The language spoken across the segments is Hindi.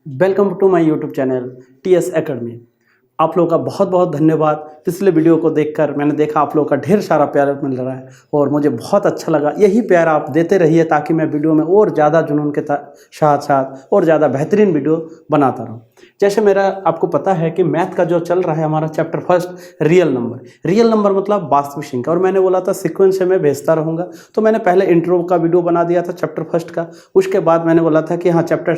Welcome to my YouTube channel TS academy. आप लोगों का बहुत बहुत धन्यवाद। पिछले वीडियो को देखकर मैंने देखा आप लोगों का ढेर सारा प्यार मिल रहा है और मुझे बहुत अच्छा लगा। यही प्यार आप देते रहिए ताकि मैं वीडियो में और ज़्यादा जुनून के साथ साथ और ज़्यादा बेहतरीन वीडियो बनाता रहूँ। जैसे मेरा आपको पता है कि मैथ का जो चल रहा है हमारा चैप्टर फर्स्ट रियल नंबर मतलब वास्तविक संख्या, और मैंने बोला था सीक्वेंस से मैं भेजता रहूँगा। तो मैंने पहले इंट्रो का वीडियो बना दिया था चैप्टर फर्स्ट का। उसके बाद मैंने बोला था कि हाँ चैप्टर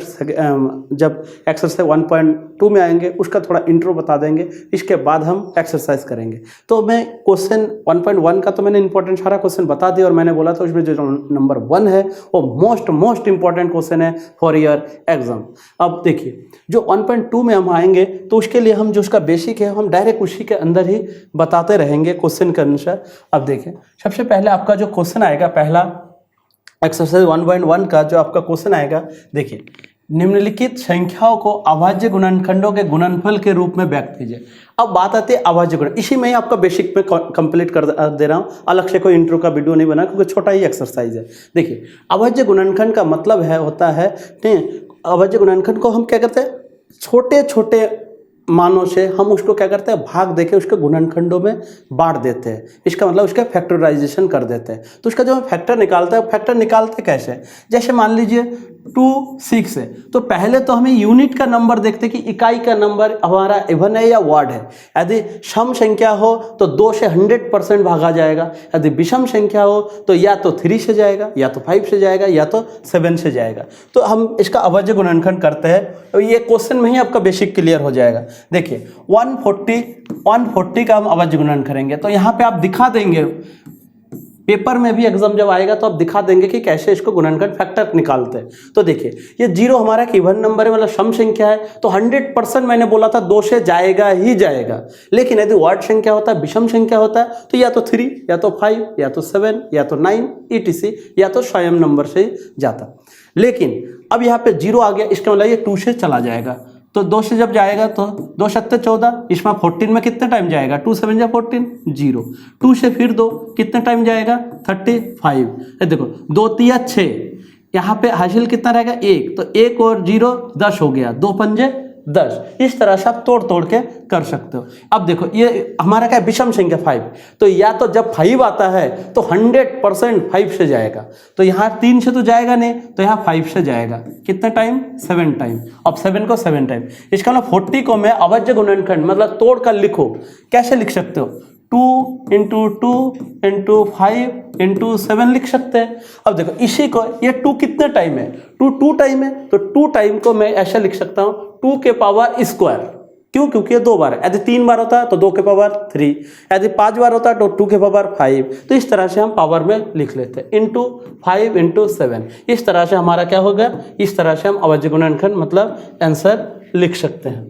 जब एक्सरसाइज 1.2 में आएंगे उसका थोड़ा इंट्रो बता देंगे, इसके बाद हम एक्सरसाइज करेंगे। तो मैं क्वेश्चन 1.1 का तो मैंने इंपॉर्टेंट सारा क्वेश्चन बता दिया और मैंने बोला था उसमें जो नंबर 1 है वो मोस्ट इंपॉर्टेंट क्वेश्चन है फॉर योर एग्जाम। अब देखिए जो 1.2 में हम आएंगे तो उसके लिए हम जो उसका बेसिक है हम डायरेक्ट उसी के अंदर ही बताते रहेंगे क्वेश्चन के अनुसार। अब देखिए सबसे पहले आपका जो क्वेश्चन आएगा पहला एक्सरसाइज 1.1 का जो आपका क्वेश्चन आएगा, देखिए निम्नलिखित संख्याओं को अभाज्य गुणनखंडों के गुणनफल के रूप में व्यक्त कीजिए। अब बात आती है अभाज्य गुणन, इसी में ही आपका बेसिक में कंप्लीट कर दे रहा हूँ, अलग से कोई इंट्रो का वीडियो नहीं बना क्योंकि छोटा ही एक्सरसाइज है। देखिए अभाज्य गुणनखंड का मतलब होता है अभाज्य गुणनखंड को हम क्या करते हैं, छोटे छोटे मानों से हम उसको क्या करते हैं, भाग देके उसके गुणनखंडों में बांट देते हैं। इसका मतलब उसका फैक्टराइजेशन कर देते हैं। तो उसका जो हम फैक्टर निकालते कैसे, जैसे मान लीजिए 2 6 है तो पहले तो हमें यूनिट का नंबर देखते हैं कि इकाई का नंबर हमारा इवन है या ऑड है। यदि सम संख्या हो तो 2 से 100% भागा जाएगा, यदि विषम संख्या हो तो या तो 3 से जाएगा या तो 5 से जाएगा या तो 7 से जाएगा। तो हम इसका अभाज्य गुणनखंड करते हैं तो ये क्वेश्चन में ही आपका बेसिक क्लियर हो जाएगा। देखिए 140 का हम अभाज्य गुणन करेंगे तो यहाँ पे आप दिखा देंगे, पेपर में भी एग्जाम जब आएगा तो आप दिखा देंगे कि कैसे इसको गुणनखंड फैक्टर निकालते हैं। तो देखिए ये 0 हमारा एक इवन नंबर है, मतलब सम संख्या है, तो 100% मैंने बोला था 2 से जाएगा ही जाएगा। लेकिन यदि ऑड संख्या होता है, विषम संख्या होता है तो या तो 3 या तो 5 या तो 7 या तो 9 etc या तो स्वयं नंबर से जाता। लेकिन अब यहाँ पे 0 आ गया, इसका मतलब ये 2 से चला जाएगा। तो 2 से जब जाएगा तो 2 7 14, इसमें 14 में कितने टाइम जाएगा, 2 7 जा 14 0। 2 से फिर 2 कितने टाइम जाएगा 35। देखो 2 3 6, यहाँ पे हासिल कितना रहेगा 1, तो 1 और 0 10 हो गया, 2 पंजे 10। इस तरह से आप तोड़ के कर सकते हो। अब देखो ये हमारा क्या है, विषम संख्या 5, तो या तो जब 5 आता है तो 100% 5 से जाएगा। तो यहाँ 3 से तो जाएगा नहीं, तो यहाँ 5 से जाएगा। कितना टाइम 7 टाइम। अब 7 को 7 टाइम, इसका मतलब 40 को मैं अभाज्य गुणनखंड मतलब तोड़ कर लिखो, कैसे लिख सकते हो, 2 × 2 × 5 × 7 लिख सकते हैं। अब देखो इसी को ये 2 कितने टाइम है, 2 टाइम है, तो 2 टाइम को मैं ऐसा लिख सकता हूँ 2 के पावर स्क्वायर। क्यों, क्योंकि ये 2 बार है। यदि 3 बार होता है तो 2 के पावर 3, यदि 5 बार होता है तो 2 के पावर 5। तो इस तरह से हम पावर में लिख लेते हैं इंटू 5 × 7। इस तरह से हमारा क्या होगा, इस तरह से हम अभाज्य गुणनखंड मतलब आंसर लिख सकते हैं।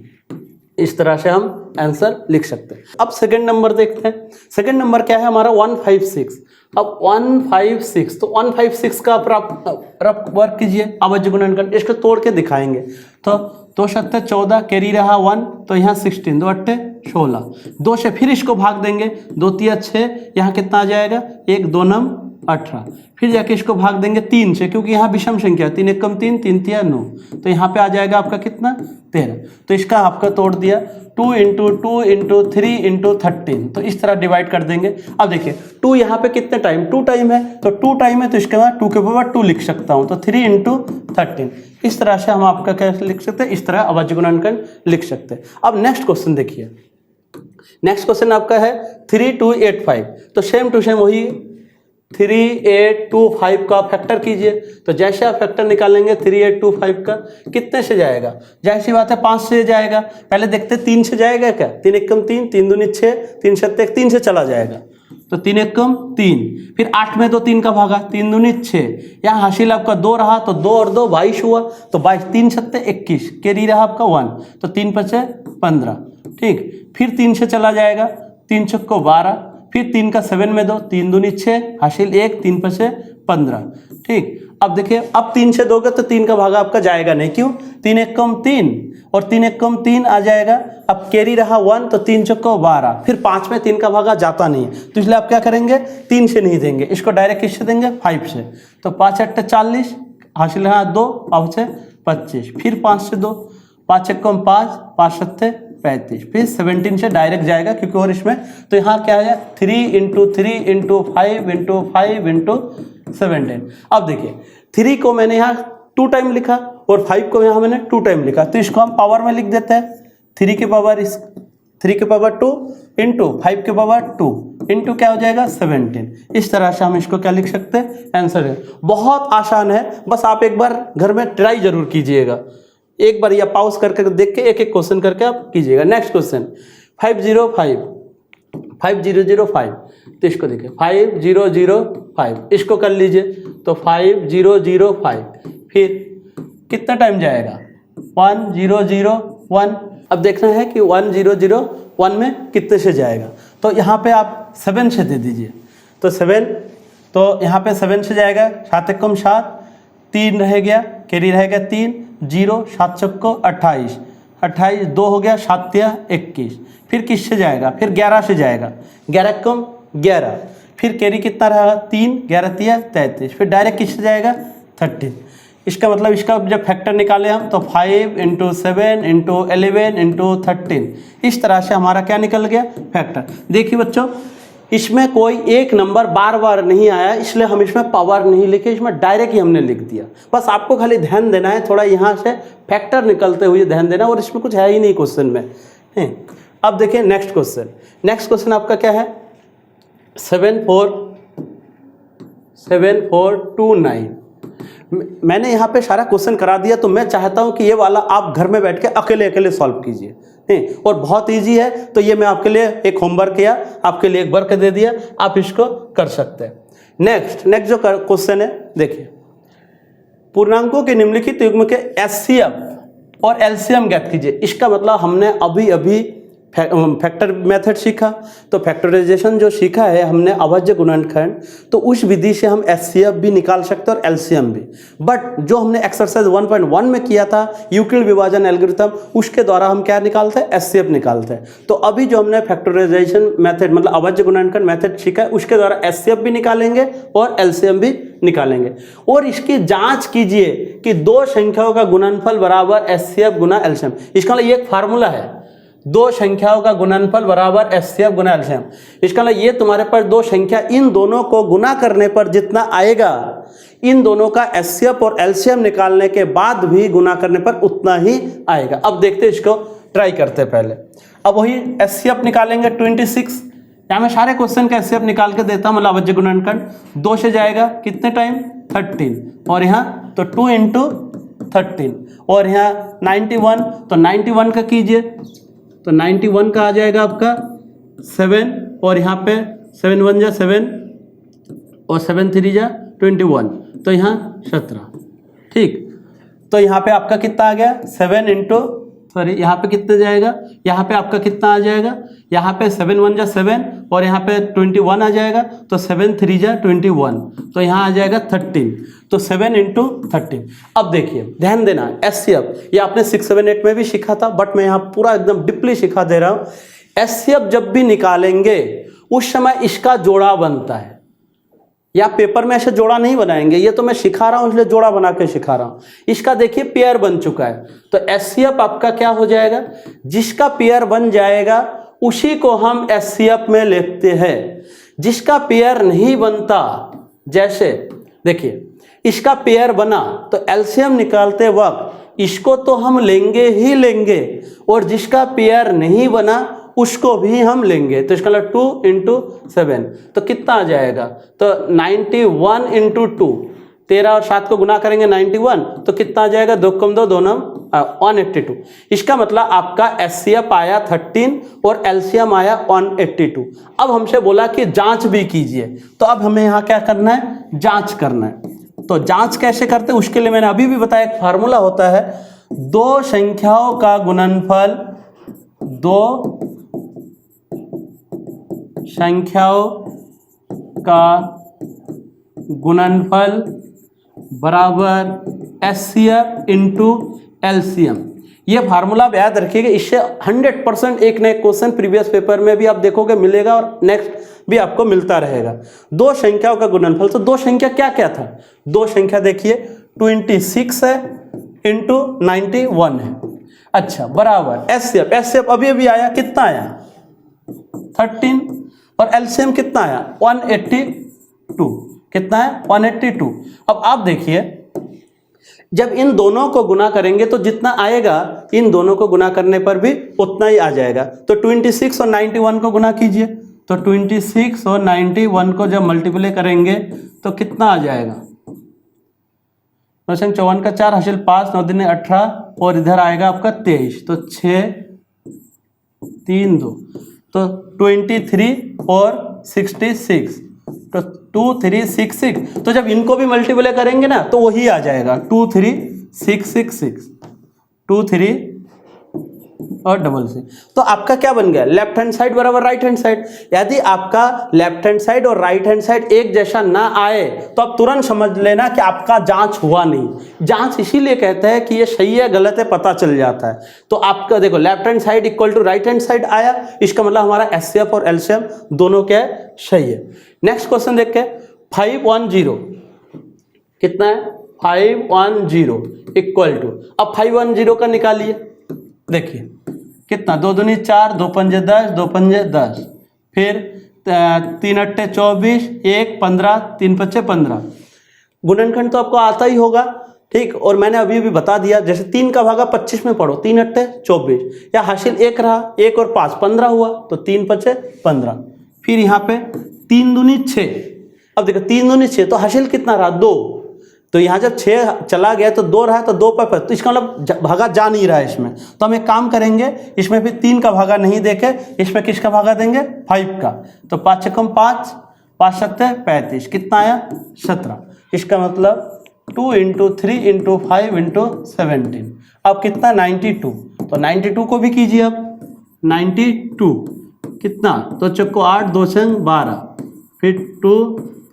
इस तरह से हम आंसर लिख सकते हैं। अब सेकंड नंबर देखते हैं। सेकंड नंबर क्या है हमारा 156। अब 156, तो 156 का रफ वर्क कीजिए अभाज्य गुणनखंड, इसको तोड़ के दिखाएंगे। तो 2 7 14 कैरी रहा 1, तो यहाँ 16, 2 8 16। 2 से फिर इसको भाग देंगे, 2 3 6, यहाँ कितना आ जाएगा 1 2 9 18। फिर जाके इसको भाग देंगे 3 से, क्योंकि यहाँ विषम संख्या 3 1 3 3 3 9, तो यहाँ पे आ जाएगा आपका कितना 13। तो इसका आपका तोड़ दिया 2 × 2 × 3 × 13, तो इस तरह डिवाइड कर देंगे। अब देखिए 2 यहाँ पे कितने टाइम, 2 टाइम है, तो 2 टाइम है तो इसके बाद 2 के पावर 2 लिख सकता हूँ, तो 3 × 13। इस तरह से हम आपका कैसे लिख सकते हैं, इस तरह अभाज्य गुणनखंड लिख सकते हैं। अब नेक्स्ट क्वेश्चन देखिए, नेक्स्ट क्वेश्चन आपका है 3 2 8 5। तो सेम टू सेम वही 3 8 2 5 का फैक्टर कीजिए। तो जैसे आप फैक्टर निकालेंगे 3 8 2 5 का कितने से जाएगा, जाहिर सी बात है 5 से जाएगा। पहले देखते 3 से जाएगा क्या, 3 1 3 3 2 6 3 7 1 3 से चला जाएगा, तो 3 1 3। फिर 8 में 2 3 का भागा, 3 2 6, यहाँ हासिल आपका 2 रहा, तो 2 और 2 22 हुआ, तो 22 3 7 21, कैरी रहा आपका 1, तो 3 5 15। ठीक, फिर 3 से चला जाएगा, 3 6 12, फिर 3 का 7 में 2, 3 2 6, हासिल 1, 3 5 15। ठीक, अब देखिए अब 3 से दोगे तो 3 का भागा आपका जाएगा नहीं, क्यों, 3 1 3 और 3 1 3 आ जाएगा। अब कैरी रहा 1, तो 3 6 12, फिर 5 में 3 का भागा जाता नहीं है, तो इसलिए आप क्या करेंगे 3 से नहीं देंगे, इसको डायरेक्ट किससे देंगे 5 से। तो 5 8 40, हासिल रहा 2, अब से 25, फिर 5 से 2, 5 एकम 5, 5 सत्ते 35, फिर 17 से डायरेक्ट जाएगा क्योंकि और इसमें, तो यहाँ क्या है 3 इंटू 3 इंटू 5 इंटू 5 इंटू 17। अब देखिए 3 को मैंने यहाँ 2 टाइम लिखा और 5 को यहाँ मैंने 2 टाइम लिखा, तो इसको हम पावर में लिख देते हैं। 3 के पावर 2 इंटू 5 के पावर 2 इंटू क्या हो जाएगा 17। इस तरह से हम इसको क्या लिख सकते हैं, आंसर है। बहुत आसान है, बस आप एक बार घर में ट्राई जरूर कीजिएगा, एक बार या पॉज करके देख के एक एक क्वेश्चन करके आप कीजिएगा। नेक्स्ट क्वेश्चन 5005, तो इसको देखिए 5005, इसको कर लीजिए तो 5005, फिर कितना टाइम जाएगा 1001। अब देखना है कि 1001 में कितने से जाएगा, तो यहाँ पे आप 7 से दे दीजिए, तो 7, तो यहाँ पे 7 से जाएगा, 7 एकम 7, 3 रह गया, कैरी रह गया 3, 0, 7 चौको 28, 28 2 हो गया, 7 तिया 21, फिर किससे जाएगा, फिर 11 से जाएगा, 11 एकम 11, फिर कैरी कितना रहा 3, 11 तिया 33, फिर डायरेक्ट किससे जाएगा 13। इसका मतलब इसका जब फैक्टर निकाले हम तो 5 इंटू 7 इंटू 11 इंटू 13, इस तरह से हमारा क्या निकल गया फैक्टर। देखिए बच्चों, इसमें कोई एक नंबर बार बार नहीं आया, इसलिए हम इसमें पावर नहीं लिखे, इसमें डायरेक्ट ही हमने लिख दिया। बस आपको खाली ध्यान देना है, थोड़ा यहाँ से फैक्टर निकलते हुए ध्यान देना, और इसमें कुछ है ही नहीं क्वेश्चन में है। अब देखिए नेक्स्ट क्वेश्चन आपका क्या है 7429। मैंने यहाँ पे सारा क्वेश्चन करा दिया, तो मैं चाहता हूँ कि ये वाला आप घर में बैठ के अकेले सॉल्व कीजिए, और बहुत इजी है। तो ये मैं आपके लिए एक होमवर्क किया, आपके लिए एक वर्क दे दिया, आप इसको कर सकते हैं। नेक्स्ट जो क्वेश्चन है देखिए, पूर्णांकों के निम्नलिखित युग्म के एचसीएफ और एलसीएम ज्ञात कीजिए। इसका मतलब हमने अभी फैक्टर मेथड सीखा, तो फैक्टराइजेशन जो सीखा है हमने अभाज्य गुणनखंड, तो उस विधि से हम एचसीएफ भी निकाल सकते हैं और एलसीएम भी। बट जो हमने एक्सरसाइज 1.1 में किया था यूक्लिड विभाजन एल्गोरिथम, उसके द्वारा हम क्या निकालते हैं, एचसीएफ निकालते हैं। तो अभी जो हमने फैक्टराइजेशन मेथड मतलब अभाज्य गुणनखंड मेथड सीखा है, उसके द्वारा एचसीएफ भी निकालेंगे और एलसीएम भी निकालेंगे। और इसकी जांच कीजिए कि दो संख्याओं का गुणनफल बराबर एचसीएफ गुना एलसीएम। इसका मतलब ये एक फार्मूला है, दो संख्याओं का गुणनफल बराबर एचसीएफ गुना एलसीएम। इसका मतलब ये तुम्हारे पास दो संख्या, इन दोनों को गुना करने पर जितना आएगा, इन दोनों का एचसीएफ और एलसीएम निकालने के बाद भी गुना करने पर उतना ही आएगा। अब देखते हैं, इसको ट्राई करते हैं पहले। अब वही एचसीएफ निकालेंगे 26, यहाँ मैं सारे क्वेश्चन का एचसीएफ निकाल के देता हूँ, मतलब अभाज्य गुणनखंड 2 से जाएगा कितने टाइम 13, और यहाँ तो 2 इंटू 13, और यहाँ 91, तो 91 का कीजिए तो 91 का आ जाएगा आपका 7, और यहाँ पे 7 1 जा 7 और 7 3 जा 21, तो यहाँ 17। ठीक, तो यहाँ पे आपका कितना आ गया 7 इंटू यहाँ पे कितना जाएगा, यहाँ पे आपका कितना आ जाएगा, यहाँ पे 7 1 जा 7 और यहाँ पे 21 आ जाएगा, तो 7 3 जा 21, तो यहाँ आ जाएगा 13, तो 7 इंटू 13। अब देखिए ध्यान देना, एचसीएफ ये आपने 6 7 8 में भी सीखा था, बट मैं यहाँ पूरा एकदम डीपली सिखा दे रहा हूँ। एचसीएफ जब भी निकालेंगे उस समय इसका जोड़ा बनता है, या पेपर में ऐसे जोड़ा नहीं बनाएंगे, ये तो मैं सिखा रहा हूं इसलिए जोड़ा बना के सिखा रहा हूं। इसका देखिए पेयर बन चुका है, तो एचसीएफ आपका क्या हो जाएगा, जिसका पेयर बन जाएगा उसी को हम एचसीएफ में लिखते हैं। जिसका पेयर नहीं बनता, जैसे देखिए इसका पेयर बना तो एलसीएम निकालते वक्त इसको तो हम लेंगे ही लेंगे, और जिसका पेयर नहीं बना उसको भी हम लेंगे। तो इसका मतलब 2 इंटू 7, तो कितना आ जाएगा, तो 91 इंटू 2, 13 और 7 को गुना करेंगे 91, तो कितना आ जाएगा 2 कम 2 2 182। इसका मतलब आपका एचसीएफ आया 13 और एलसीएम आया 182। अब हमसे बोला कि जांच भी कीजिए, तो अब हमें यहाँ क्या करना है, जांच करना है। तो जांच कैसे करते हैं, उसके लिए मैंने अभी भी बताया एक फार्मूला होता है, दो संख्याओं का गुणनफल, दो संख्याओं का गुणनफल बराबर एचसीएफ इंटू एलसीएम। ये फार्मूला याद रखिएगा, इससे 100% एक ना एक क्वेश्चन प्रीवियस पेपर में भी आप देखोगे मिलेगा, और नेक्स्ट भी आपको मिलता रहेगा। दो संख्याओं का गुणनफल, तो दो संख्या क्या क्या था, दो संख्या देखिए 26 है इंटू 91 है। अच्छा बराबर एचसीएफ अभी अभी आया, कितना आया 13, और एलसीएम कितना आया 182, कितना है 182। अब आप देखिए जब इन दोनों को गुना करेंगे तो जितना आएगा इन दोनों को गुना करने पर भी उतना ही आ जाएगा। तो 26 और 91 को गुना कीजिए, तो 26 और 91 को जब मल्टीप्लाई करेंगे तो कितना आ जाएगा, 54 का 4 हासिल 5, 9 दूनी 18, और इधर आएगा आपका 23, तो 6 3 2, तो 23 और 66, तो 2366। तो जब इनको भी मल्टीप्लाई करेंगे ना तो वही आ जाएगा 23666, 23 और 66। तो आपका क्या बन गया, लेफ्ट हैंड साइड बराबर राइट हैंड साइड। यदि आपका लेफ्ट हैंड साइड और राइट हैंड साइड एक जैसा ना आए तो आप तुरंत समझ लेना कि आपका जांच हुआ नहीं। जांच इसीलिए कहते हैं कि ये सही है गलत है पता चल जाता है। तो आपका देखो left hand side equal to right hand side आया, इसका मतलब हमारा एचसीएफ और एलसीएम दोनों क्या है, सही है। नेक्स्ट क्वेश्चन देख के 510 कितना है 510 इक्वल टू, अब 510 का निकालिए, देखिए कितना 2 दूनी 4, 2 पंजे 10, 2 पंजे 10, फिर 3 अट्टे 24, 1 15, 3 पच्चे 15। गुणनखंड तो आपको आता ही होगा, ठीक। और मैंने अभी भी बता दिया, जैसे 3 का भागा 25 में पढ़ो, 3 अट्टे 24, या हासिल 1 रहा, 1 और 5 15 हुआ, तो 3 पच्चे 15। फिर यहाँ पे 3 दूनी 6, अब देखो 3 दूनी 6, तो हासिल कितना रहा 2, तो यहाँ जब 6 चला गया तो 2 रहा, तो 2 पर, तो इसका मतलब भागा जा नहीं रहा है इसमें। तो हम एक काम करेंगे, इसमें फिर 3 का भागा नहीं देके इसमें किसका भागा देंगे 5 का, तो 5 छक्कम 5, 5 सत्ते 35, कितना आया 17। इसका मतलब 2 × 3 × 5 × 17, अब कितना 92, तो 92 को भी कीजिए, अब 92 कितना, तो चक्को 8, 2 संग 12, फिर 2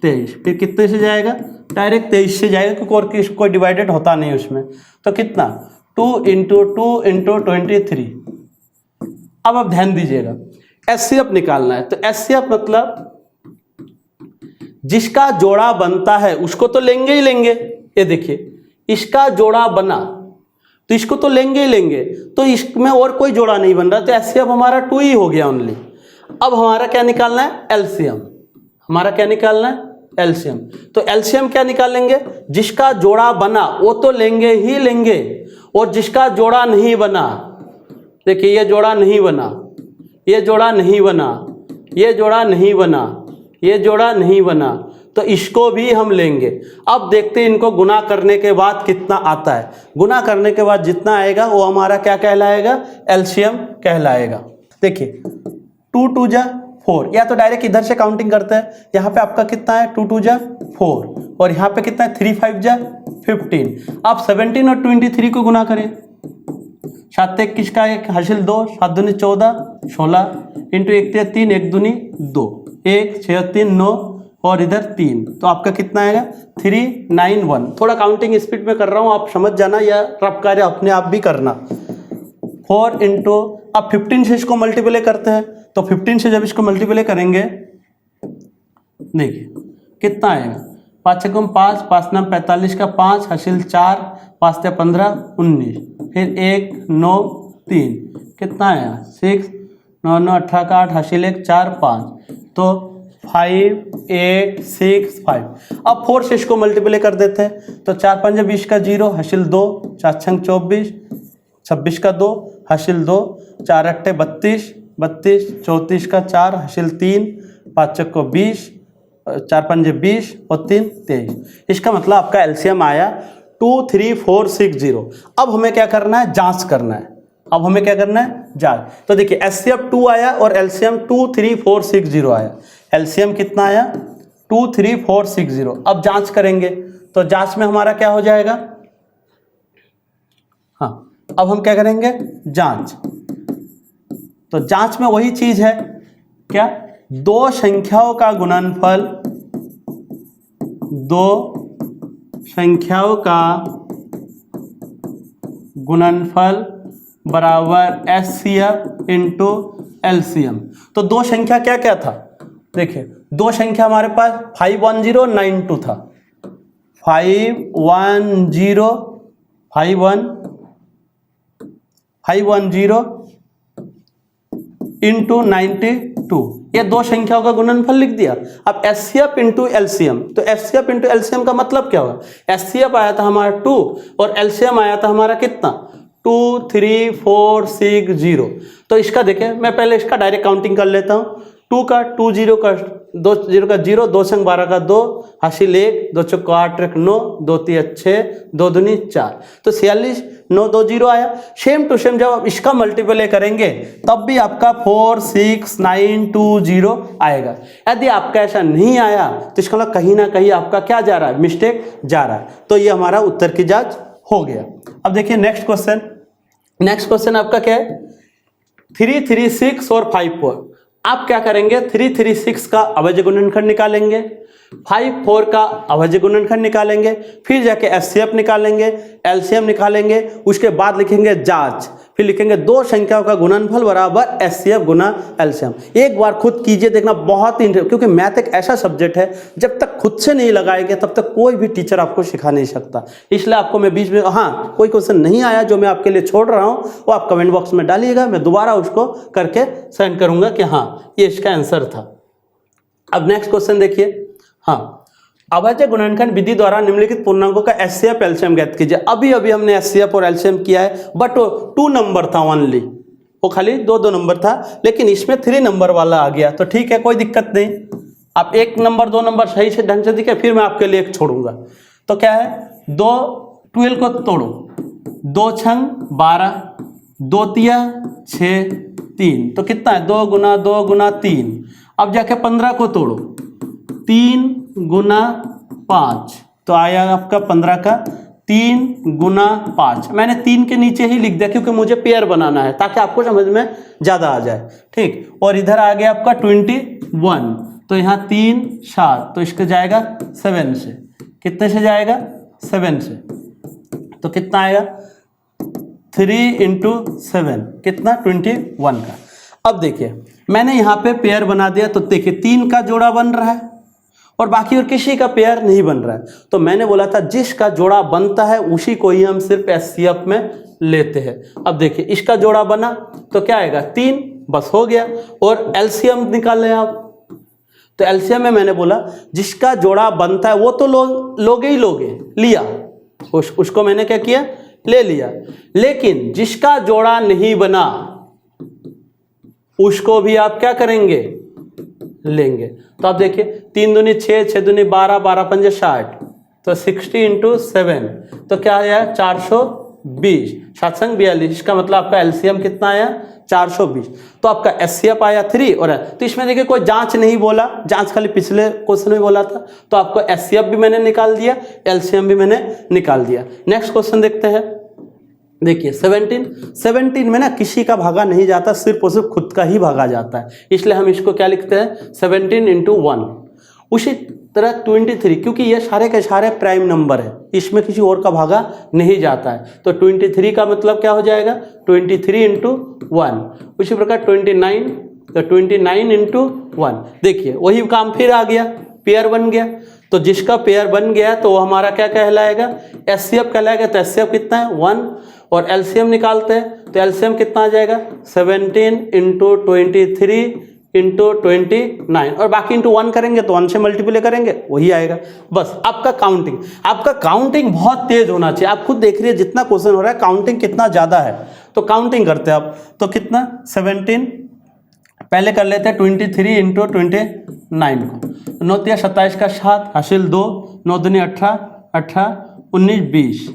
23, फिर कितने से जाएगा, डायरेक्ट 23 से जाएगा क्योंकि और कोई डिवाइडेड होता नहीं उसमें। तो कितना 2 × 2 × 23। अब आप ध्यान दीजिएगा, एचसीएफ निकालना है, तो एचसीएफ मतलब जिसका जोड़ा बनता है उसको तो लेंगे ही लेंगे। ये देखिए इसका जोड़ा बना तो इसको तो लेंगे ही लेंगे, तो इसमें और कोई जोड़ा नहीं बन रहा, तो एचसीएफ हमारा 2 ही हो गया ओनली। अब हमारा क्या निकालना है एलसीएम, हमारा क्या निकालना है एलसीएम। तो एलसीएम क्या निकालेंगे, जिसका जोड़ा बना वो तो लेंगे ही लेंगे, और जिसका जोड़ा नहीं बना, देखिए ये जोड़ा नहीं बना, ये जोड़ा नहीं बना, ये जोड़ा नहीं बना, ये जोड़ा नहीं बना, तो इसको भी हम लेंगे। अब देखते हैं इनको गुना करने के बाद कितना आता है। गुना करने के बाद जितना आएगा वो हमारा क्या कहलाएगा, एलसीएम कहलाएगा। देखिए 2 2 जा 4, या तो डायरेक्ट इधर से काउंटिंग करते हैं, यहाँ पे आपका कितना है 2 2 जा 4, और यहाँ पे कितना है 3 5 जा 15। आप 17 और 23 को गुना करें, 7 1 किसका एक हासिल 2, 7 दूनी 14, 16 इंटू 1 3, 1 दूनी 2, 1 6 3 9, और इधर 3, तो आपका कितना आएगा 391। थोड़ा काउंटिंग स्पीड में कर रहा हूँ, आप समझ जाना, या रफ कार्य अपने आप भी करना। 4 इंटू, अब 15 से इसको मल्टीप्लाई करते हैं, तो 15 से जब इसको मल्टीप्लाई करेंगे देखिए कितना आएगा, 5 छक्कम 5, 5 9 45 का 5 हासिल 4, 5 से 15 19, फिर 1 9 3, कितना आया 6 9 9 18 का 8 हासिल 1 4 5, तो 5 8 6 5। अब 4 से इसको मल्टीप्लाई कर देते हैं, तो 4 5 20 का 0 हासिल 2, 4 6 24, 26 का 2 हासिल 2, 4 8 32, 32 34 का 4 हासिल 3, 5 चक्को 20, 4 5 20 और 3 23। इसका मतलब आपका एलसीएम आया 23460। अब हमें क्या करना है, जांच करना है। अब हमें क्या करना है, जांच। तो देखिए एचसीएफ 2 आया और एलसीएम 23460 आया। एलसीएम कितना आया 23460। अब जांच करेंगे, तो जांच में हमारा क्या हो जाएगा, हाँ अब हम क्या करेंगे जांच। तो जांच में वही चीज है क्या, दो संख्याओं का गुणनफल, दो संख्याओं का गुणनफल बराबर एचसीएफ इंटू एलसीएम। तो दो संख्या क्या क्या था, देखिए दो संख्या हमारे पास 51092 था, 510 51 510 इंटू 92, ये दो संख्याओं का गुणनफल लिख दिया। अब एचसीएफ इंटू एलसीएम, तो एचसीएफ इंटू एलसीएम का मतलब क्या हुआ, एचसीएफ आया था हमारा 2 और एलसीएम आया था हमारा कितना 23460। तो इसका देखें, मैं पहले इसका डायरेक्ट काउंटिंग कर लेता हूँ। 2 का 2 0 का 2 0 का 0, 2 संग 12 का 2, हासिल 1, 2 चौक 8 1 9, 2 3 6, 2 दूनी 4, तो 46 9 2 0 आया। सेम टू सेम जब आप इसका मल्टीप्लाई करेंगे तब भी आपका 46920 आएगा। यदि आपका ऐसा नहीं आया तो इसका मतलब कहीं ना कहीं आपका क्या जा रहा है, मिस्टेक जा रहा है। तो ये हमारा उत्तर की जांच हो गया। अब देखिए नेक्स्ट क्वेश्चन। नेक्स्ट क्वेश्चन आपका क्या है, 336 और 54। आप क्या करेंगे, 336 का अभाज्य गुणनखंड निकालेंगे, 54 का अभाज्य गुणनखंड निकालेंगे, फिर जाके एचसीएफ निकालेंगे, एलसीएम निकालेंगे, उसके बाद लिखेंगे जांच, फिर लिखेंगे दो संख्याओं का गुणनफल बराबर एचसीएफ गुना एलसीएम। एक बार खुद कीजिए, देखना बहुत ही, क्योंकि मैथ एक ऐसा सब्जेक्ट है जब तक खुद से नहीं लगाएंगे तब तक कोई भी टीचर आपको सिखा नहीं सकता। इसलिए आपको मैं बीच में, हाँ कोई क्वेश्चन नहीं आया जो मैं आपके लिए छोड़ रहा हूँ वो आप कमेंट बॉक्स में डालिएगा, मैं दोबारा उसको करके सेंड करूंगा कि हाँ ये इसका आंसर था। अब नेक्स्ट क्वेश्चन देखिए, हाँ अभाज्य गुणनखंड विधि द्वारा निम्नलिखित पूर्णांकों का एचसीएफ एलसीएम ज्ञात कीजिए। अभी अभी हमने एचसीएफ और एलसीएम किया है, बट वो 2 नंबर था ओनली, वो खाली 2 नंबर था, लेकिन इसमें 3 नंबर वाला आ गया, तो ठीक है कोई दिक्कत नहीं। आप 1 नंबर 2 नंबर सही से ढंग से दिखे, फिर मैं आपके लिए एक छोड़ूंगा। तो क्या है, 2 12 को तोड़ो, 2 छंग 12, 2 तिया 6 3, तो कितना है 2 गुना 2 गुना 3। अब जाके 15 को तोड़ो, 3 गुना 5, तो आया आपका 15 का 3 गुना 5। मैंने 3 के नीचे ही लिख दिया क्योंकि मुझे पेयर बनाना है ताकि आपको समझ में ज़्यादा आ जाए, ठीक। और इधर आ गया आपका 21, तो यहाँ 3 7, तो इसका जाएगा 7 से, कितने से जाएगा 7 से, तो कितना आएगा 3 × 7, कितना 21 का। अब देखिए मैंने यहाँ पे पेयर बना दिया, तो देखिए 3 का जोड़ा बन रहा है और बाकी और किसी का पेयर नहीं बन रहा है। तो मैंने बोला था जिसका जोड़ा बनता है उसी को ही हम सिर्फ एचसीएफ में लेते हैं। अब देखिए इसका जोड़ा बना तो क्या आएगा 3, बस हो गया। और एलसीएम निकाल लें आप, तो एलसीएम में मैंने बोला जिसका जोड़ा बनता है वो तो लोगे ही लोगे, लिया उसको मैंने क्या किया, ले लिया। लेकिन जिसका जोड़ा नहीं बना उसको भी आप क्या करेंगे, लेंगे। तो आप देखिए 3 दूनी 6, 6 दूनी 12, 12 पंजे 60, तो 60 × 7, तो क्या आया 420, 7 संग 42, इसका मतलब आपका एलसीएम कितना आया 420। तो आपका एचसीएफ आया 3 और तो इसमें देखिए कोई जांच नहीं बोला, जांच खाली पिछले क्वेश्चन में बोला था। तो आपको एचसीएफ भी मैंने निकाल दिया, एलसीएम भी मैंने निकाल दिया। नेक्स्ट क्वेश्चन देखते हैं। देखिए 17 में ना किसी का भागा नहीं जाता, सिर्फ और सिर्फ खुद का ही भागा जाता है, इसलिए हम इसको क्या लिखते हैं 17 × 1। उसी तरह 23, क्योंकि ये सारे के सारे प्राइम नंबर है, इसमें किसी और का भागा नहीं जाता है, तो 23 का मतलब क्या हो जाएगा 23 × 1। उसी प्रकार 29, तो 29 × 1। देखिए वही काम फिर आ गया, पेयर बन गया। तो जिसका पेयर बन गया तो वो हमारा क्या कहलाएगा, एचसीएफ कहलाएगा। तो एचसीएफ कितना है 1, और एलसीएम निकालते हैं तो एलसीएम कितना आ जाएगा 17 × 23 × 29, और बाकी × 1 करेंगे तो 1 से मल्टीप्लाई करेंगे वही आएगा। बस आपका काउंटिंग बहुत तेज होना चाहिए। आप खुद देख रही है जितना क्वेश्चन हो रहा है काउंटिंग कितना ज़्यादा है, तो काउंटिंग करते हैं आप। तो कितना 17, पहले कर लेते हैं 23 × 29 को, 9 × 27 का 7, हासिल 2, 9 दूनी 18, 18 19 20,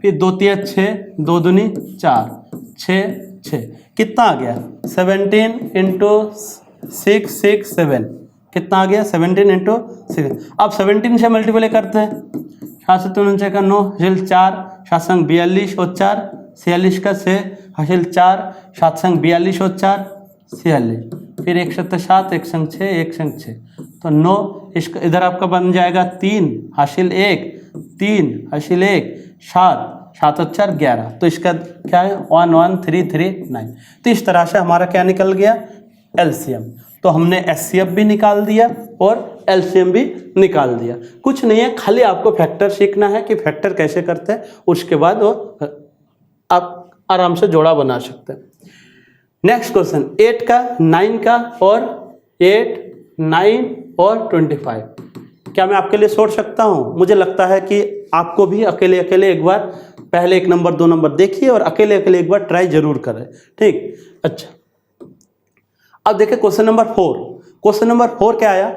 फिर 2 × 6, 2 दूनी 4, 6 6, कितना आ गया 17 × 6 6 7, कितना आ गया 17 × 6। अब 17 से मल्टीप्लाई करते हैं, 7 से 3 का 9, हासिल 4, 7 संग 42 और 4, 46 का 6, हासिल 4, 7 संग 42 और 4 46, फिर 1 7 7, 1 संग 6, 1 संग 6, तो 9। इसका इधर आपका बन जाएगा 3, हासिल 1, 3 हासिल 1, 7 7 और 4 11, तो इसका क्या है 1 1 3 3 9। तो इस तरह से हमारा क्या निकल गया एलसीएम। तो हमने एचसीएफ भी निकाल दिया और एलसीएम भी निकाल दिया। कुछ नहीं है, खाली आपको फैक्टर सीखना है कि फैक्टर कैसे करते हैं, उसके बाद वो आराम से जोड़ा बना सकते हैं। नेक्स्ट क्वेश्चन 8 का, 9 का और 8, 9 और 25। क्या मैं आपके लिए छोड़ सकता हूँ? मुझे लगता है कि आपको भी अकेले अकेले एक बार पहले 1 नंबर 2 नंबर देखिए और अकेले अकेले एक बार ट्राई जरूर करें। ठीक, अच्छा अब देखिए क्वेश्चन नंबर 4। क्वेश्चन नंबर 4 क्या आया?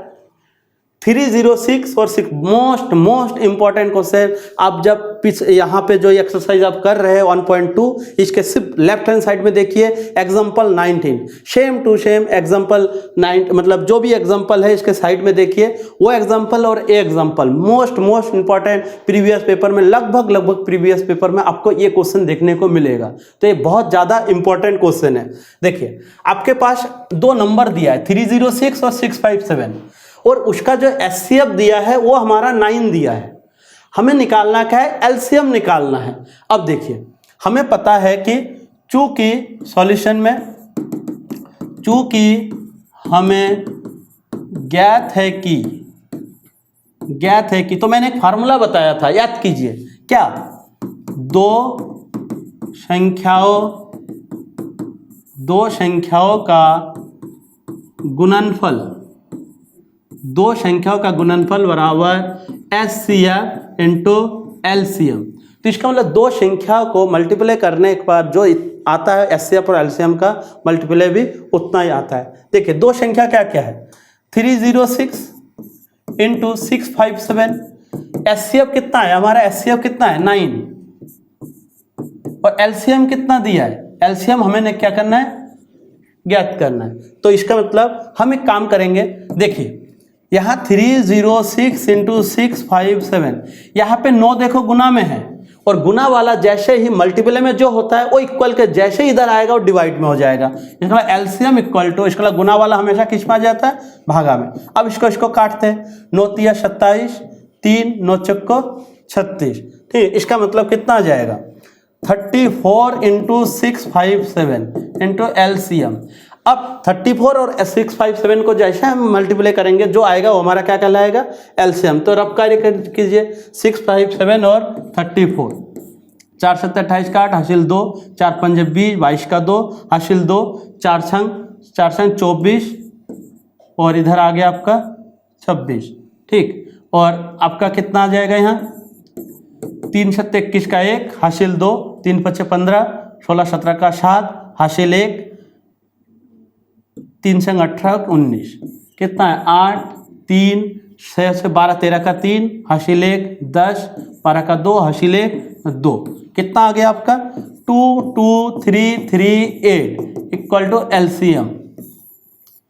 306 और 6 मोस्ट इंपॉर्टेंट क्वेश्चन। आप जब यहाँ पे जो एक्सरसाइज आप कर रहे हैं 1.2, इसके सिर्फ लेफ्ट हैंड साइड में देखिए example 19, same to same example 9, मतलब जो भी एग्जाम्पल है इसके साइड में देखिए, वो एग्जाम्पल और a example most important previous paper में लगभग प्रीवियस पेपर में आपको ये क्वेश्चन देखने को मिलेगा। तो ये बहुत ज़्यादा इंपॉर्टेंट क्वेश्चन है। देखिए आपके पास 2 नंबर दिया है 306 और 657 और उसका जो एचसीएफ दिया है वो हमारा 9 दिया है। हमें निकालना क्या है? एलसीएम निकालना है। अब देखिए हमें पता है कि चूंकि सॉल्यूशन में हमें ज्ञात है कि तो मैंने एक फार्मूला बताया था, याद कीजिए क्या? दो संख्याओं का गुणनफल बराबर एचसीएफ इंटू एलसीएम। तो इसका मतलब 2 संख्याओं को मल्टीप्लाई करने के बाद जो आता है एचसीएफ और एलसीएम का मल्टीप्लाई भी उतना ही आता है। देखिए 2 संख्या क्या क्या है? 306 इंटू 657। एचसीएफ कितना है हमारा? एचसीएफ कितना है? 9। और एलसीएम कितना दिया है? एलसीएम हमें क्या करना है? ज्ञात करना है। तो इसका मतलब हम एक काम करेंगे, देखिए यहाँ 306 इंटू 657, यहाँ पे 9 देखो गुना में है और गुना वाला जैसे ही मल्टीप्लाई में जो होता है वो इक्वल के जैसे ही इधर आएगा वो डिवाइड में हो जाएगा। इसका मतलब एलसीएम इक्वल टू, इसका मतलब गुना वाला हमेशा किस में आ जाता है? भागा में। अब इसको काटते हैं, 9 तिया 27, 3 9 चक्को 36। ठीक, इसका मतलब कितना आ जाएगा? 34 इंटू 657 इंटू एलसीएम। अब 34 और 657 को जैसे हम मल्टीप्लाई करेंगे जो आएगा वो हमारा क्या कहलाएगा? एलसीएम। तो रफ कार्य कीजिए 657 और 34, 4 7 28 का 8 हासिल 2, 4 5 20, 22 का 2 हासिल 2, 4 छंग 24 और इधर आ गया आपका 26। ठीक, और आपका कितना आ जाएगा यहाँ? 3 7 21 का 1 हासिल 2, 3 5 15, 16 17 का 7 हासिल 1, 3 संग 18 19, कितना है? 8 3 6 से 12 13 का 3 हासिल 1, 10 12 का 2 हासिल 1 2, कितना आ गया आपका? 2 2 3 3 8 इक्वल टू एलसीएम।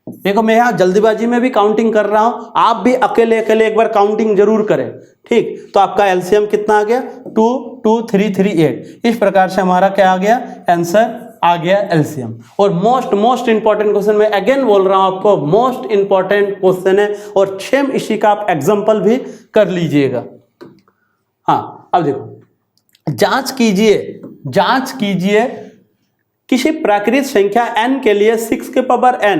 देखो मैं यहाँ जल्दीबाजी में भी काउंटिंग कर रहा हूँ, आप भी अकेले अकेले एक बार काउंटिंग जरूर करें। ठीक, तो आपका एलसीएम कितना आ गया? 2 2 3 3 8। इस प्रकार से हमारा क्या आ गया? आंसर आ गया एलसीएम। और मोस्ट इंपॉर्टेंट क्वेश्चन, मैं अगेन बोल रहा हूं आपको, मोस्ट इंपॉर्टेंट क्वेश्चन है और सेम इसी का आप एग्जांपल भी कर लीजिएगा। हाँ, अब देखो जांच कीजिए किसी प्राकृत संख्या n के लिए 6 के पावर n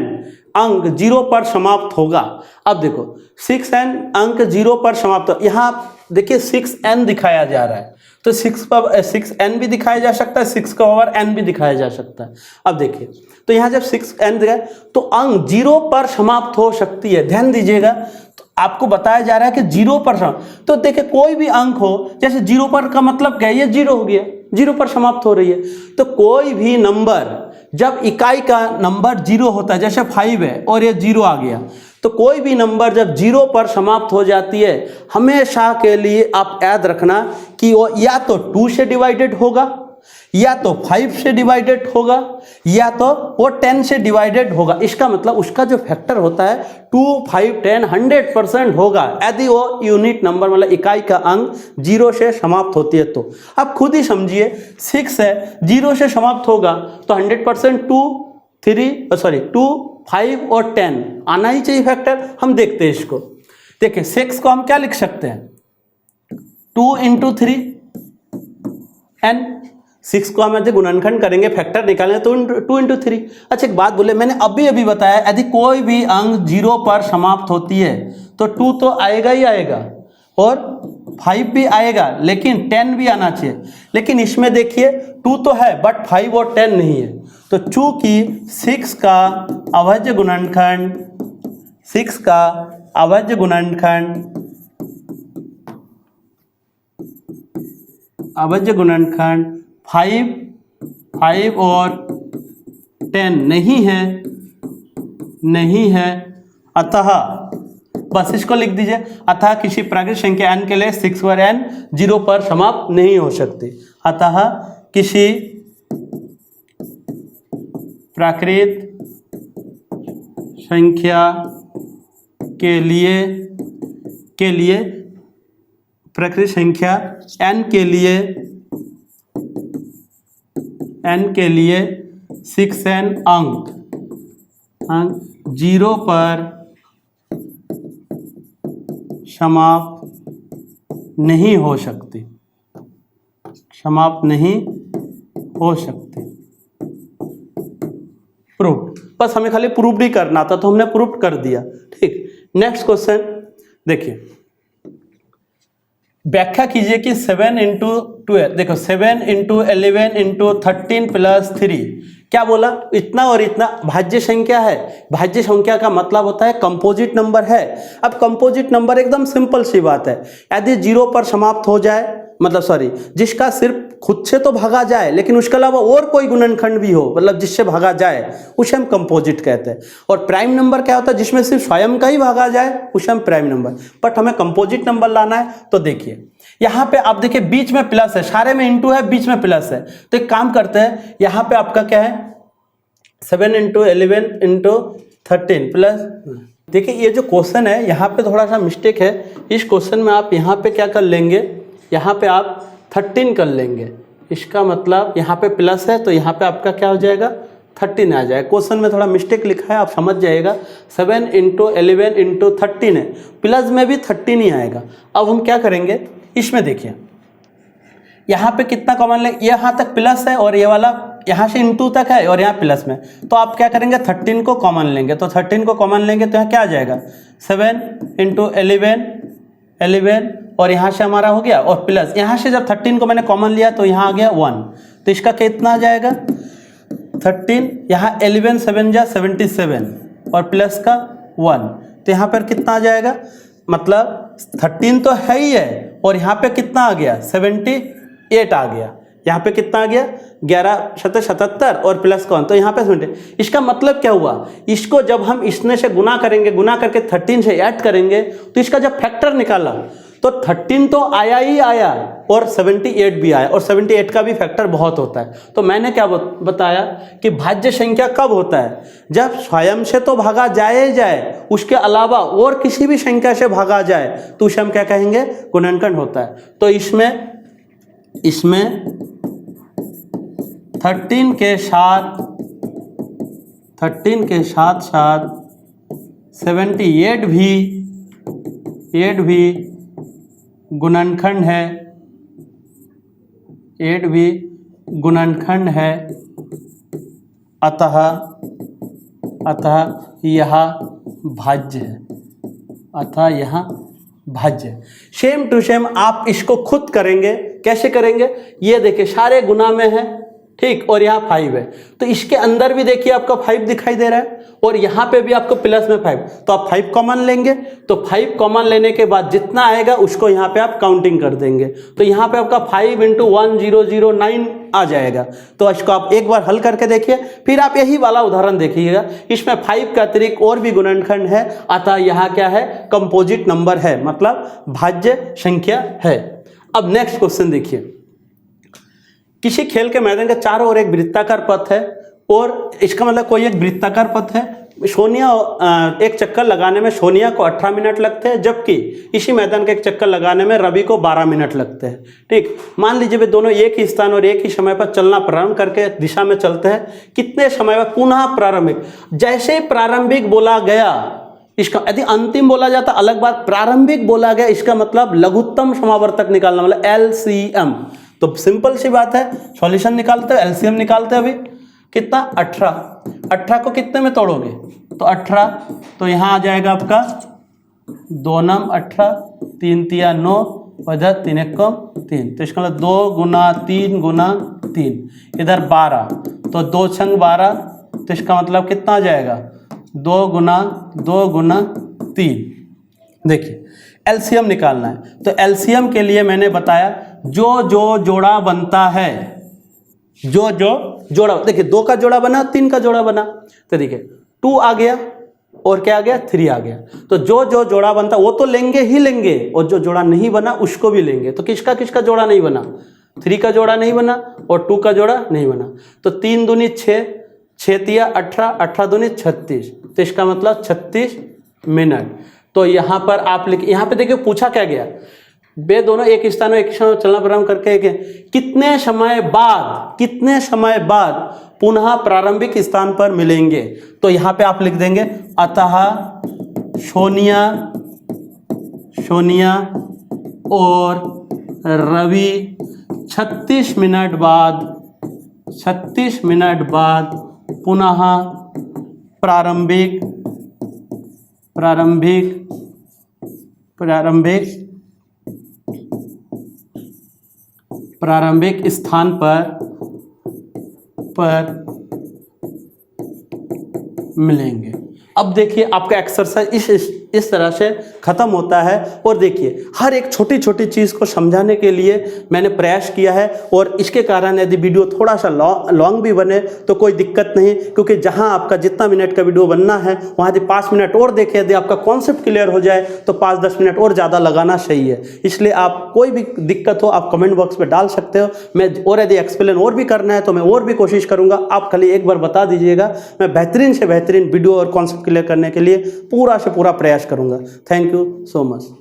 अंक 0 पर समाप्त होगा। अब देखो 6n अंक 0 पर समाप्त हो, यहाँ देखिए 6n दिखाया जा रहा है, तो 6n भी दिखाया जा सकता है, 6 का पावर n भी दिखाया जा सकता है। अब देखिए तो यहाँ जब 6n दिखाए तो अंक 0 पर समाप्त हो सकती है। ध्यान दीजिएगा, तो आपको बताया जा रहा है कि 0 पर समाप्त, तो देखिए कोई भी अंक हो, जैसे 0 पर का मतलब क्या है? ये 0 हो गया, 0 पर समाप्त हो रही है। तो कोई भी नंबर जब इकाई का नंबर 0 होता है, जैसे 5 है और ये 0 आ गया, तो कोई भी नंबर जब 0 पर समाप्त हो जाती है, हमेशा के लिए आप याद रखना कि वो या तो 2 से डिवाइडेड होगा, या तो 5 से डिवाइडेड होगा, या तो वो 10 से डिवाइडेड होगा। इसका मतलब उसका जो फैक्टर होता है 2 5 10 100% होगा यदि वो यूनिट नंबर मतलब इकाई का अंक 0 से समाप्त होती है। तो आप खुद ही समझिए 6 है, 0 से समाप्त होगा तो 100% 2 5 और 10 आना ही चाहिए फैक्टर। हम देखते हैं इसको, देखिए 6 को हम क्या लिख सकते हैं? 2 इंटू 3 n। 6 को हम यदि गुणनखंड करेंगे, फैक्टर निकालेंगे तो 2 इंटू 3। अच्छा एक बात बोले, मैंने अभी बताया यदि कोई भी अंक 0 पर समाप्त होती है तो 2 तो आएगा ही आएगा और 5 भी आएगा लेकिन 10 भी आना चाहिए, लेकिन इसमें देखिए 2 तो है बट 5 और 10 नहीं है। तो चूंकि 6 का अभाज्य गुणनखंड 5 और 10 नहीं है, अतः बस इसको लिख दीजिए, अतः किसी प्राकृत संख्या n के लिए 6 और n 0 पर समाप्त नहीं हो सकती। अतः किसी प्राकृत संख्या के लिए प्राकृत संख्या n के लिए 6n अंक 0 पर समाप्त नहीं हो सकती, प्रूफ। बस हमें खाली प्रूफ ही करना था तो हमने प्रूफ कर दिया। ठीक, नेक्स्ट क्वेश्चन देखिए, व्याख्या कीजिए कि 7 इंटू 12, देखो 7 इंटू 11 इंटू 13 प्लस 3, क्या बोला, इतना और इतना भाज्य संख्या है। भाज्य संख्या का मतलब होता है कंपोजिट नंबर है। अब कंपोजिट नंबर एकदम सिंपल सी बात है, यदि 0 पर समाप्त हो जाए, मतलब सॉरी, जिसका सिर्फ खुद से तो भागा जाए लेकिन उसके अलावा और कोई गुणनखंड भी हो, मतलब जिससे भागा जाए, उसे हम कंपोजिट कहते हैं। और प्राइम नंबर क्या होता है, जिसमें सिर्फ स्वयं का ही भागा जाए, उसे हम प्राइम नंबर। बट हमें कंपोजिट नंबर लाना है, तो देखिए यहाँ पे आप देखिए बीच में प्लस है, सारे में इंटू है, बीच में प्लस है। तो एक काम करते हैं, यहाँ पे आपका क्या है 7 इंटू 11 इंटू 13 प्लस, देखिए ये जो क्वेश्चन है यहाँ पे थोड़ा सा मिस्टेक है। इस क्वेश्चन में आप यहाँ पे क्या कर लेंगे, यहाँ पे आप 13 कर लेंगे, इसका मतलब यहाँ पे प्लस है तो यहाँ पे आपका क्या हो जाएगा 13 आ जाएगा। क्वेश्चन में थोड़ा मिस्टेक लिखा है, आप समझ जाइएगा। 7 इंटू 11 इंटू 13 है, प्लस में भी 13 ही आएगा। अब हम क्या करेंगे, इसमें देखिए यहाँ पे कितना कॉमन ले, यहाँ तक प्लस है और ये वाला यहाँ से इंटू तक है और यहाँ प्लस में, तो आप क्या करेंगे 13 को कॉमन लेंगे। तो 13 को कॉमन लेंगे तो यहाँ क्या आ जाएगा 7 इंटू 11 और यहाँ से हमारा हो गया, और प्लस यहाँ से जब 13 को मैंने कॉमन लिया तो यहाँ आ गया 1, तो इसका कितना आ जाएगा 13, यहाँ 11 7 जा 77 और प्लस का 1, तो यहाँ पर कितना आ जाएगा, मतलब 13 तो है ही है और यहाँ पे कितना आ गया 78 आ गया। यहाँ पे कितना आ गया 11 77 और प्लस का 1, तो यहाँ पे 70। इसका मतलब क्या हुआ, इसको जब हम इसमें से गुना करेंगे, गुना करके 13 से ऐड करेंगे, तो इसका जब फैक्टर निकाला तो 13 तो आया ही आया और 78 भी आया, और 78 का भी फैक्टर बहुत होता है। तो मैंने क्या बताया कि भाज्य संख्या कब होता है, जब स्वयं से तो भागा जाए, उसके अलावा और किसी भी संख्या से भागा जाए, तो उसे हम क्या कहेंगे गुणनखंड होता है। तो इसमें 13 के साथ 78 भी गुणनखंड है, 8 भी गुणनखंड है, अतः यह भाज्य है, सेम टू सेम आप इसको खुद करेंगे। कैसे करेंगे, ये देखिए सारे गुना में है, ठीक, और यहाँ 5 है, तो इसके अंदर भी देखिए आपका 5 दिखाई दे रहा है और यहाँ पे भी आपको प्लस में 5, तो आप 5 कॉमन लेंगे, तो 5 कॉमन लेने के बाद जितना आएगा उसको यहाँ पे आप काउंटिंग कर देंगे, तो यहाँ पे आपका 5 इंटू 1009 आ जाएगा। तो इसको आप एक बार हल करके देखिए, फिर आप यही वाला उदाहरण देखिएगा, इसमें 5 का अतिरिक्त और भी गुणनखंड है, अतः यहाँ क्या है कंपोजिट नंबर है, मतलब भाज्य संख्या है। अब नेक्स्ट क्वेश्चन देखिए, किसी खेल के मैदान के चारों ओर एक वृत्ताकार पथ है, और इसका मतलब कोई एक वृत्ताकार पथ है, सोनिया एक चक्कर लगाने में सोनिया को 18 मिनट लगते हैं, जबकि इसी मैदान का एक चक्कर लगाने में रवि को 12 मिनट लगते हैं। ठीक, मान लीजिए वे दोनों एक ही स्थान और एक ही समय पर चलना प्रारंभ करके दिशा में चलते हैं, कितने समय में पुनः प्रारंभिक, जैसे ही प्रारंभिक बोला गया, इसका यदि अंतिम बोला जाता अलग बात, प्रारंभिक बोला गया इसका मतलब लघुत्तम समावर्तक निकालना, मतलब LCM। तो सिंपल सी बात है, सॉल्यूशन निकालते हैं, LCM निकालते हैं। अभी कितना 18 को कितने में तोड़ोगे, तो 18, तो यहाँ आ जाएगा आपका 2 9 18, 3 3 9, और इधर 3 1 3, तो इसका मतलब 2 गुना 3 गुना 3, इधर 12, तो 2 छंग 12, तो इसका मतलब कितना आ जाएगा 2 गुना 3। देखिए एलसीएम निकालना है, तो एलसीएम के लिए मैंने बताया जो जोड़ा बनता है, जो जोड़ा, देखिए 2 का जोड़ा बना, 3 का जोड़ा बना, तो देखिए 2 आ गया और क्या आ गया 3 आ गया, तो जो जोड़ा बनता वो तो लेंगे ही लेंगे, और जो जोड़ा नहीं बना उसको भी लेंगे। तो किसका जोड़ा नहीं बना, 3 का जोड़ा नहीं बना और 2 का जोड़ा नहीं बना, तो 3 दूनी 6, 6 तिया 18, 18 दूनी 36, तो इसका मतलब 36 मिनट। तो यहाँ पर आप लिख, यहाँ पे देखिए पूछा क्या गया, वे दोनों एक स्थान में चलना प्रारंभ करके कितने समय बाद पुनः प्रारंभिक स्थान पर मिलेंगे। तो यहाँ पे आप लिख देंगे अतः सोनिया और रवि 36 मिनट बाद पुनः प्रारंभिक स्थान पर मिलेंगे। अब देखिए आपका एक्सरसाइज इस तरह से खत्म होता है। और देखिए हर एक छोटी छोटी चीज़ को समझाने के लिए मैंने प्रयास किया है, और इसके कारण यदि वीडियो थोड़ा सा लॉन्ग भी बने तो कोई दिक्कत नहीं, क्योंकि जहां आपका जितना मिनट का वीडियो बनना है वहां यदि 5 मिनट और देखें, यदि आपका कॉन्सेप्ट क्लियर हो जाए तो 5-10 मिनट और ज़्यादा लगाना सही है। इसलिए आप कोई भी दिक्कत हो आप कमेंट बॉक्स में डाल सकते हो, मैं और यदि एक्सप्लेन और भी करना है तो मैं और भी कोशिश करूँगा। आप खाली एक बार बता दीजिएगा, मैं बेहतरीन से बेहतरीन वीडियो और कॉन्सेप्ट क्लियर करने के लिए पूरा से पूरा प्रयास करूँगा। Thank you so much.